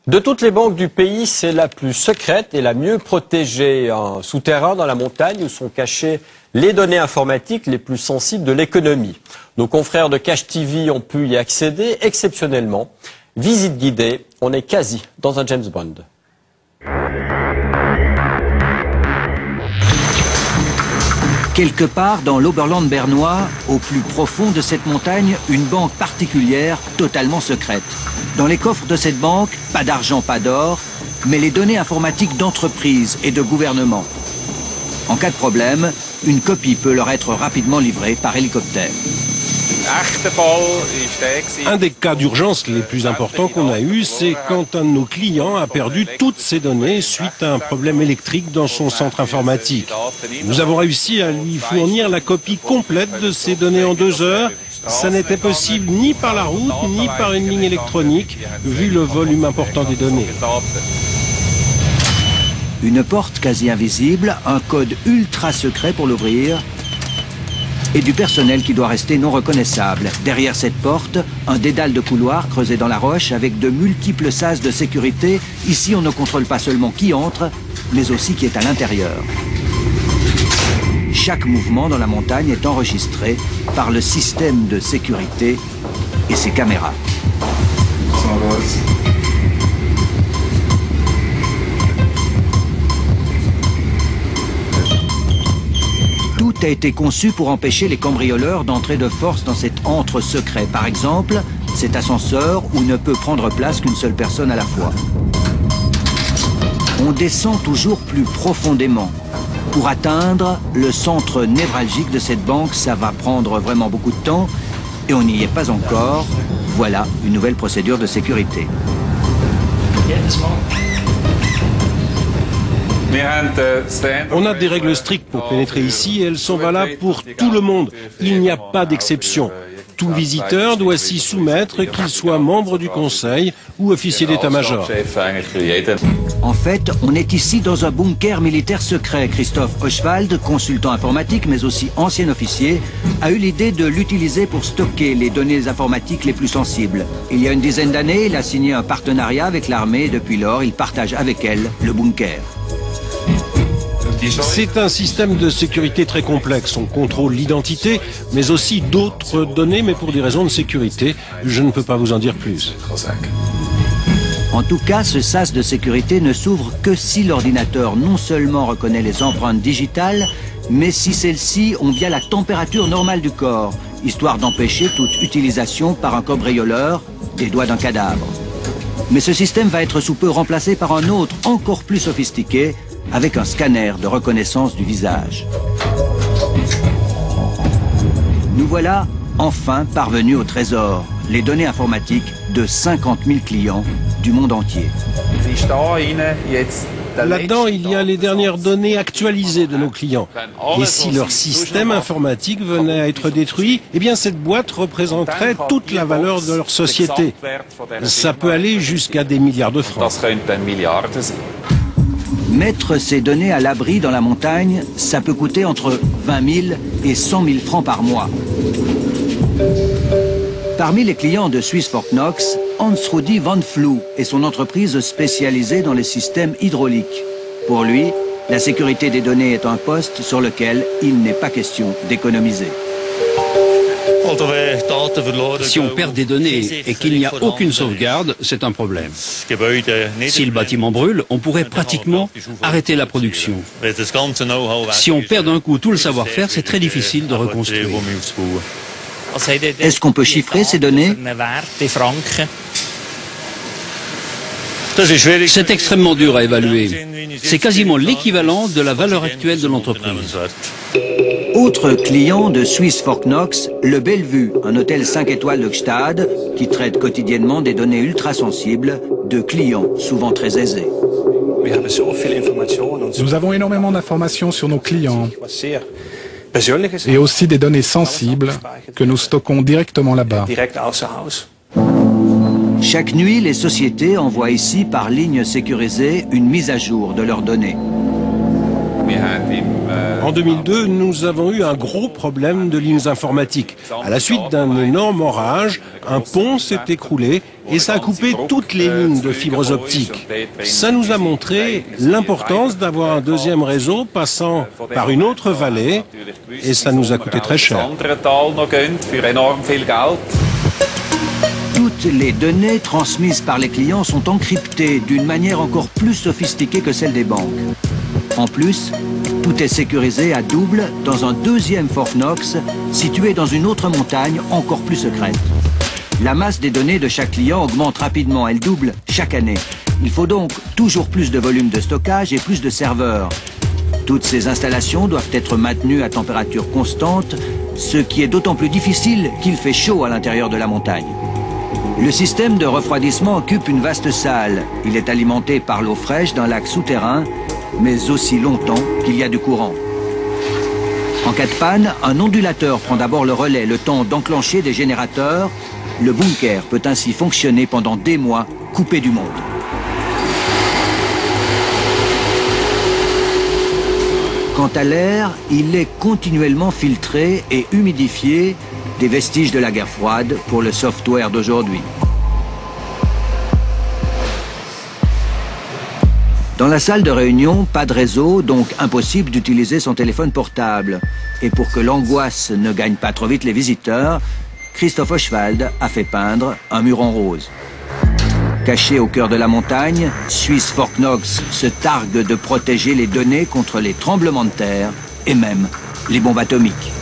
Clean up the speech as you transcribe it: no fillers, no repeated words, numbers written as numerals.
De toutes les banques du pays, c'est la plus secrète et la mieux protégée. Un souterrain dans la montagne où sont cachées les données informatiques les plus sensibles de l'économie. Nos confrères de Cash TV ont pu y accéder exceptionnellement. Visite guidée, on est quasi dans un James Bond. Quelque part dans l'Oberland bernois, au plus profond de cette montagne, une banque particulière, totalement secrète. Dans les coffres de cette banque, pas d'argent, pas d'or, mais les données informatiques d'entreprises et de gouvernements. En cas de problème, une copie peut leur être rapidement livrée par hélicoptère. Un des cas d'urgence les plus importants qu'on a eu, c'est quand un de nos clients a perdu toutes ses données suite à un problème électrique dans son centre informatique. Nous avons réussi à lui fournir la copie complète de ces données en 2 heures. Ça n'était possible ni par la route, ni par une ligne électronique, vu le volume important des données. Une porte quasi invisible, un code ultra secret pour l'ouvrir, et du personnel qui doit rester non reconnaissable. Derrière cette porte, un dédale de couloir creusé dans la roche avec de multiples sas de sécurité. Ici, on ne contrôle pas seulement qui entre, mais aussi qui est à l'intérieur. Chaque mouvement dans la montagne est enregistré par le système de sécurité et ses caméras. Tout a été conçu pour empêcher les cambrioleurs d'entrer de force dans cet antre secret. Par exemple, cet ascenseur où ne peut prendre place qu'une seule personne à la fois. On descend toujours plus profondément. Pour atteindre le centre névralgique de cette banque, ça va prendre vraiment beaucoup de temps et on n'y est pas encore. Voilà une nouvelle procédure de sécurité. On a des règles strictes pour pénétrer ici et elles sont valables pour tout le monde. Il n'y a pas d'exception. Tout visiteur doit s'y soumettre, qu'il soit membre du conseil ou officier d'état-major. En fait, on est ici dans un bunker militaire secret. Christophe Oschwald, consultant informatique mais aussi ancien officier, a eu l'idée de l'utiliser pour stocker les données informatiques les plus sensibles. Il y a une dizaine d'années, il a signé un partenariat avec l'armée et depuis lors, il partage avec elle le bunker. C'est un système de sécurité très complexe. On contrôle l'identité, mais aussi d'autres données, mais pour des raisons de sécurité. Je ne peux pas vous en dire plus. En tout cas, ce sas de sécurité ne s'ouvre que si l'ordinateur non seulement reconnaît les empreintes digitales, mais si celles-ci ont bien la température normale du corps, histoire d'empêcher toute utilisation par un cambrioleur des doigts d'un cadavre. Mais ce système va être sous peu remplacé par un autre, encore plus sophistiqué, avec un scanner de reconnaissance du visage. Nous voilà enfin parvenus au trésor, les données informatiques de 50 000 clients du monde entier. Là-dedans, il y a les dernières données actualisées de nos clients. Et si leur système informatique venait à être détruit, eh bien cette boîte représenterait toute la valeur de leur société. Ça peut aller jusqu'à des milliards de francs. Mettre ces données à l'abri dans la montagne, ça peut coûter entre 20 000 et 100 000 francs par mois. Parmi les clients de Swiss Forknox, Hans-Rudi van Floo et son entreprise spécialisée dans les systèmes hydrauliques. Pour lui, la sécurité des données est un poste sur lequel il n'est pas question d'économiser. Si on perd des données et qu'il n'y a aucune sauvegarde, c'est un problème. Si le bâtiment brûle, on pourrait pratiquement arrêter la production. Si on perd d'un coup tout le savoir-faire, c'est très difficile de reconstruire. Est-ce qu'on peut chiffrer ces données? C'est extrêmement dur à évaluer. C'est quasiment l'équivalent de la valeur actuelle de l'entreprise. Autre client de Swiss Forknox, le Bellevue, un hôtel 5 étoiles de Gstad, qui traite quotidiennement des données ultra sensibles de clients souvent très aisés. Nous avons énormément d'informations sur nos clients et aussi des données sensibles que nous stockons directement là-bas. Chaque nuit, les sociétés envoient ici par ligne sécurisée une mise à jour de leurs données. En 2002, nous avons eu un gros problème de lignes informatiques. À la suite d'un énorme orage, un pont s'est écroulé et ça a coupé toutes les lignes de fibres optiques. Ça nous a montré l'importance d'avoir un deuxième réseau passant par une autre vallée et ça nous a coûté très cher. Toutes les données transmises par les clients sont encryptées d'une manière encore plus sophistiquée que celle des banques. En plus, tout est sécurisé à double dans un deuxième Fort Knox situé dans une autre montagne encore plus secrète. La masse des données de chaque client augmente rapidement, elle double chaque année. Il faut donc toujours plus de volume de stockage et plus de serveurs. Toutes ces installations doivent être maintenues à température constante, ce qui est d'autant plus difficile qu'il fait chaud à l'intérieur de la montagne. Le système de refroidissement occupe une vaste salle. Il est alimenté par l'eau fraîche d'un lac souterrain, mais aussi longtemps qu'il y a du courant. En cas de panne, un ondulateur prend d'abord le relais, le temps d'enclencher des générateurs. Le bunker peut ainsi fonctionner pendant des mois, coupé du monde. Quant à l'air, il est continuellement filtré et humidifié, des vestiges de la guerre froide pour le software d'aujourd'hui. Dans la salle de réunion, pas de réseau, donc impossible d'utiliser son téléphone portable. Et pour que l'angoisse ne gagne pas trop vite les visiteurs, Christoph Oschwald a fait peindre un mur en rose. Caché au cœur de la montagne, Suisse Fort Knox se targue de protéger les données contre les tremblements de terre et même les bombes atomiques.